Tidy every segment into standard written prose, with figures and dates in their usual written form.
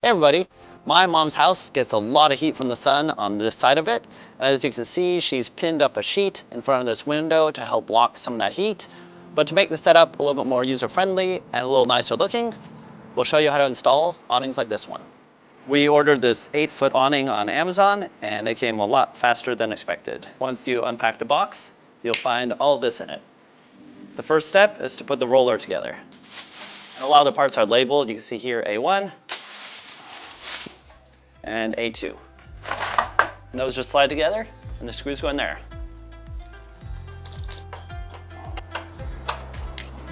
Hey everybody, my mom's house gets a lot of heat from the sun on this side of it. As you can see, she's pinned up a sheet in front of this window to help block some of that heat. But to make the setup a little bit more user-friendly and a little nicer looking, we'll show you how to install awnings like this one. We ordered this 8-foot awning on Amazon and it came a lot faster than expected. Once you unpack the box, you'll find all of this in it. The first step is to put the roller together. And a lot of the parts are labeled. You can see here A1 and A2. And those just slide together and the screws go in there.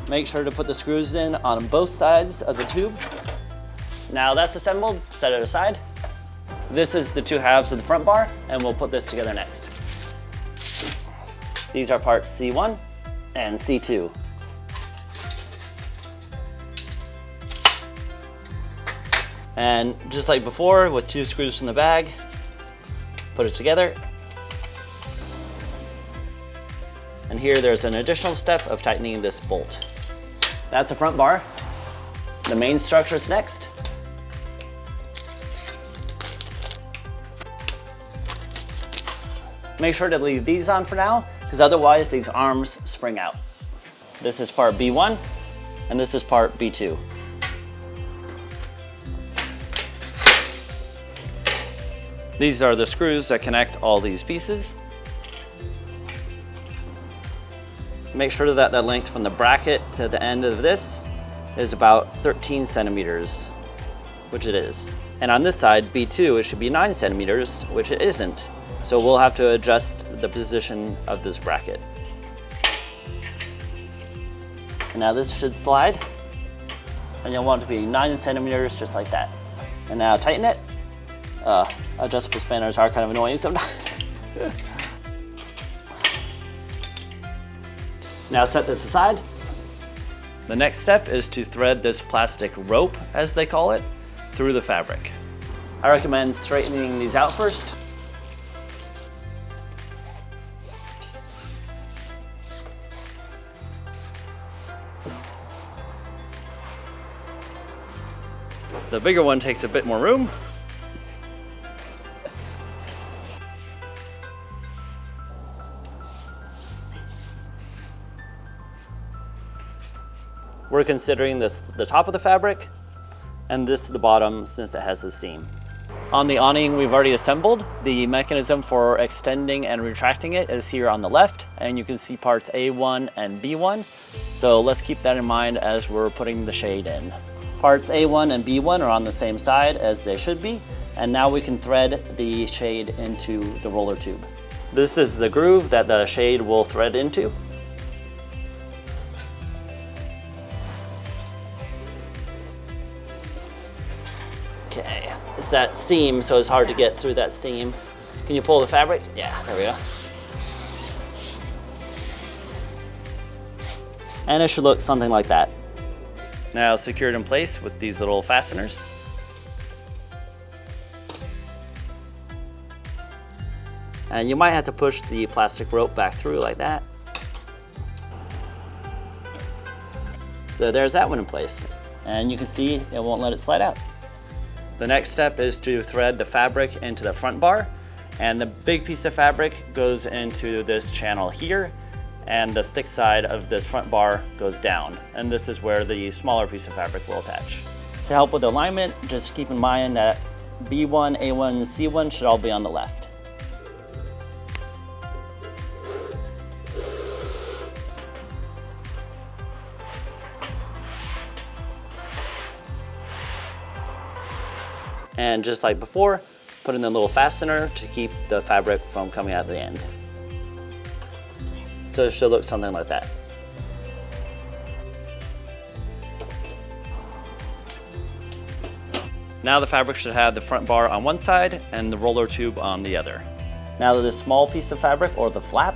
Make sure to put the screws in on both sides of the tube. Now that's assembled, set it aside. This is the two halves of the front bar, and we'll put this together next. These are parts C1 and C2. And just like before, with 2 screws from the bag, put it together. And here there's an additional step of tightening this bolt. That's the front bar. The main structure is next. Make sure to leave these on for now, because otherwise these arms spring out. This is part B1, and this is part B2. These are the screws that connect all these pieces. Make sure that the length from the bracket to the end of this is about 13 centimeters, which it is. And on this side, B2, it should be 9 centimeters, which it isn't. So we'll have to adjust the position of this bracket. And now this should slide, and you'll want it to be 9 centimeters, just like that. And now tighten it. Adjustable spanners are kind of annoying sometimes. Now set this aside. The next step is to thread this plastic rope, as they call it, through the fabric. I recommend straightening these out first. The bigger one takes a bit more room. We're considering this the top of the fabric, and this the bottom since it has the seam. On the awning we've already assembled. The mechanism for extending and retracting it is here on the left, and you can see parts A1 and B1. So let's keep that in mind as we're putting the shade in. Parts A1 and B1 are on the same side as they should be, and now we can thread the shade into the roller tube. This is the groove that the shade will thread into. Okay, it's that seam, so it's hard to get through that seam. Can you pull the fabric? Yeah, there we go. And it should look something like that. Now secured in place with these little fasteners. And you might have to push the plastic rope back through like that. So there's that one in place. And you can see it won't let it slide out. The next step is to thread the fabric into the front bar. And the big piece of fabric goes into this channel here, and the thick side of this front bar goes down. And this is where the smaller piece of fabric will attach. To help with alignment, just keep in mind that B1, A1, and C1 should all be on the left. And just like before, put in the little fastener to keep the fabric from coming out of the end. So it should look something like that. Now the fabric should have the front bar on one side and the roller tube on the other. Now this small piece of fabric, or the flap,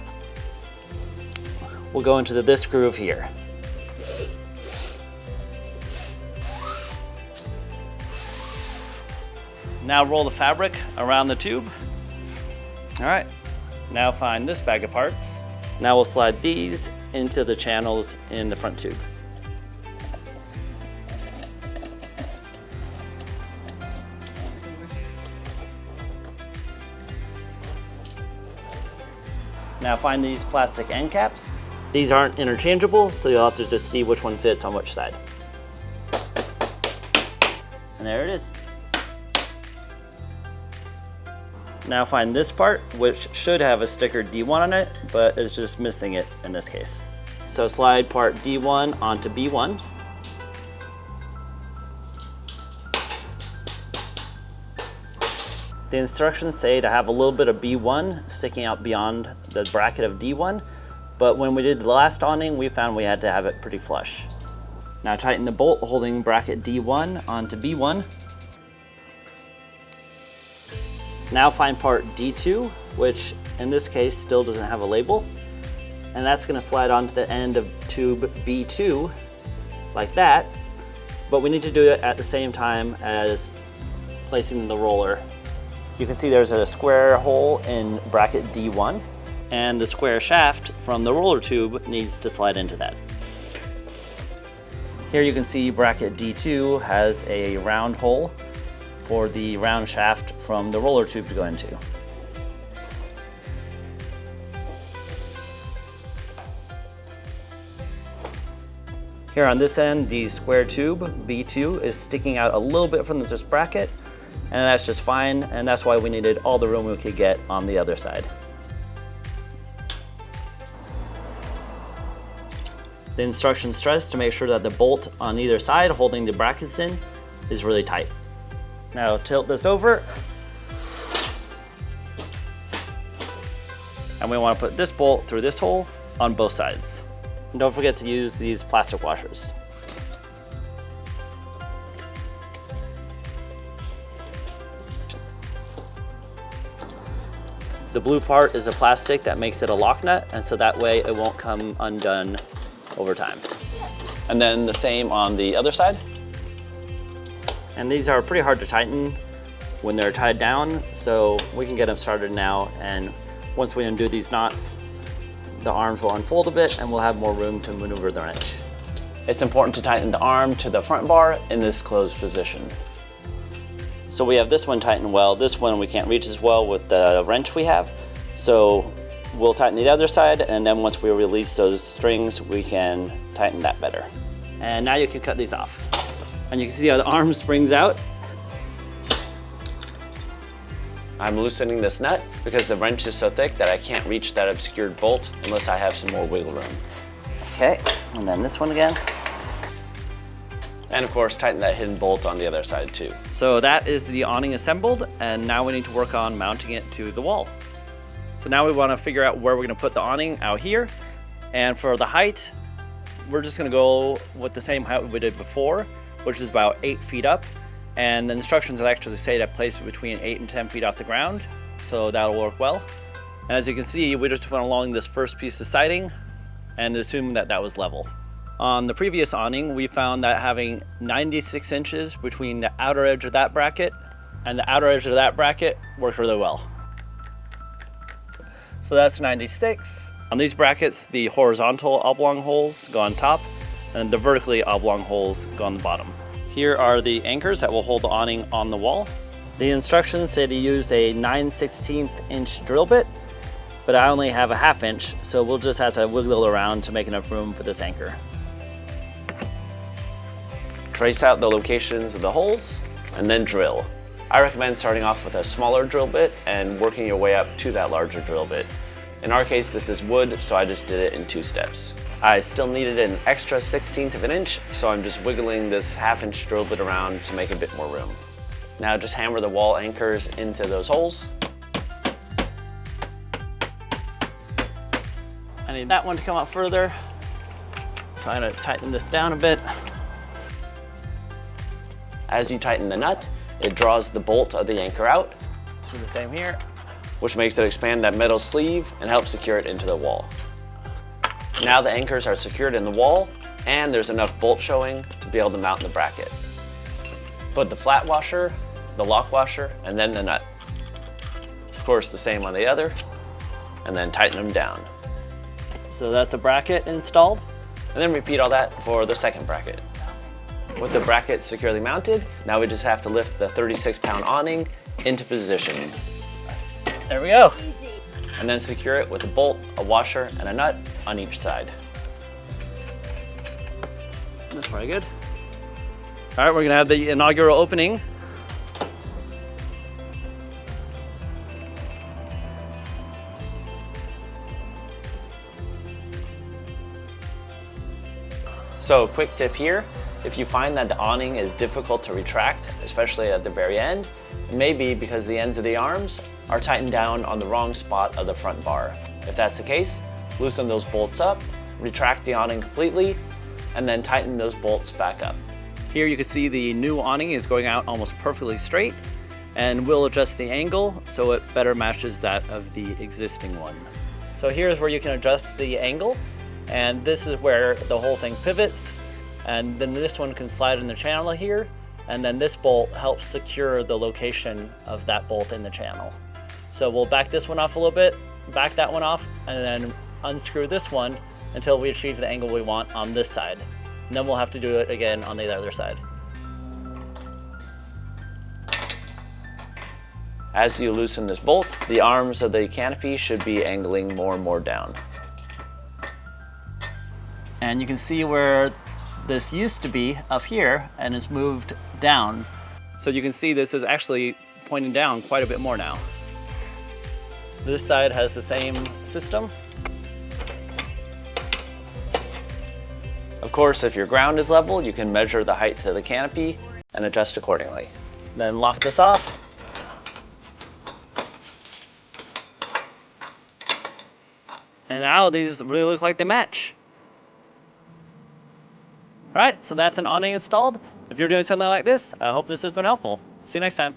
will go into this groove here. Now roll the fabric around the tube. All right, now find this bag of parts. Now we'll slide these into the channels in the front tube. Now find these plastic end caps. These aren't interchangeable, so you'll have to just see which one fits on which side. And there it is. Now find this part, which should have a sticker D1 on it, but it's just missing it in this case. So slide part D1 onto B1. The instructions say to have a little bit of B1 sticking out beyond the bracket of D1, but when we did the last awning, we found we had to have it pretty flush. Now tighten the bolt holding bracket D1 onto B1. Now find part D2, which in this case still doesn't have a label, and that's going to slide onto the end of tube B2 like that, but we need to do it at the same time as placing the roller. You can see there's a square hole in bracket D1, and the square shaft from the roller tube needs to slide into that. Here you can see bracket D2 has a round hole for the round shaft from the roller tube to go into. Here on this end, the square tube, B2, is sticking out a little bit from this bracket, and that's just fine, and that's why we needed all the room we could get on the other side. The instructions stress to make sure that the bolt on either side holding the brackets in is really tight. Now tilt this over, and we want to put this bolt through this hole on both sides. And don't forget to use these plastic washers. The blue part is a plastic that makes it a lock nut, and so that way it won't come undone over time. And then the same on the other side. And these are pretty hard to tighten when they're tied down, so we can get them started now, and once we undo these knots, the arms will unfold a bit and we'll have more room to maneuver the wrench. It's important to tighten the arm to the front bar in this closed position. So we have this one tightened well. This one we can't reach as well with the wrench we have. So we'll tighten the other side, and then once we release those strings, we can tighten that better. And now you can cut these off. And you can see how the arm springs out. I'm loosening this nut because the wrench is so thick that I can't reach that obscured bolt unless I have some more wiggle room. Okay, and then this one again. And of course, tighten that hidden bolt on the other side too. So that is the awning assembled, and now we need to work on mounting it to the wall. So now we want to figure out where we're going to put the awning out here. And for the height, we're just going to go with the same height we did before, which is about 8 feet up. And the instructions actually say to place it between 8 and 10 feet off the ground. So that'll work well. And as you can see, we just went along this first piece of siding and assumed that that was level. On the previous awning, we found that having 96 inches between the outer edge of that bracket and the outer edge of that bracket worked really well. So that's 96. On these brackets, the horizontal oblong holes go on top and the vertically oblong holes go on the bottom. Here are the anchors that will hold the awning on the wall. The instructions say to use a 9/16 inch drill bit, but I only have a 1/2 inch, so we'll just have to wiggle around to make enough room for this anchor. Trace out the locations of the holes and then drill. I recommend starting off with a smaller drill bit and working your way up to that larger drill bit. In our case, this is wood, so I just did it in 2 steps. I still needed an extra 1/16 of an inch, so I'm just wiggling this 1/2 inch drill bit around to make a bit more room. Now just hammer the wall anchors into those holes. I need that one to come out further, so I'm gonna tighten this down a bit. As you tighten the nut, it draws the bolt of the anchor out. Do the same here, which makes it expand that metal sleeve and help secure it into the wall. Now the anchors are secured in the wall, and there's enough bolt showing to be able to mount the bracket. Put the flat washer, the lock washer, and then the nut. Of course, the same on the other, and then tighten them down. So that's the bracket installed, and then repeat all that for the second bracket. With the bracket securely mounted, now we just have to lift the 36-pound awning into position. There we go. Easy. and then secure it with a bolt, a washer, and a nut on each side. That's very good. All right, we're gonna have the inaugural opening. So quick tip here, if you find that the awning is difficult to retract, especially at the very end, it may be because the ends of the arms are tightened down on the wrong spot of the front bar. If that's the case, loosen those bolts up, retract the awning completely, and then tighten those bolts back up. Here you can see the new awning is going out almost perfectly straight, and we'll adjust the angle so it better matches that of the existing one. So here's where you can adjust the angle, and this is where the whole thing pivots, and then this one can slide in the channel here, and then this bolt helps secure the location of that bolt in the channel. So we'll back this one off a little bit, back that one off, and then unscrew this one until we achieve the angle we want on this side. And then we'll have to do it again on the other side. As you loosen this bolt, the arms of the canopy should be angling more and more down. And you can see where this used to be up here and it's moved down. So you can see this is actually pointing down quite a bit more now. This side has the same system. Of course, if your ground is level, you can measure the height to the canopy and adjust accordingly. Then lock this off. And now these really look like they match. All right, so that's an awning installed. If you're doing something like this, I hope this has been helpful. See you next time.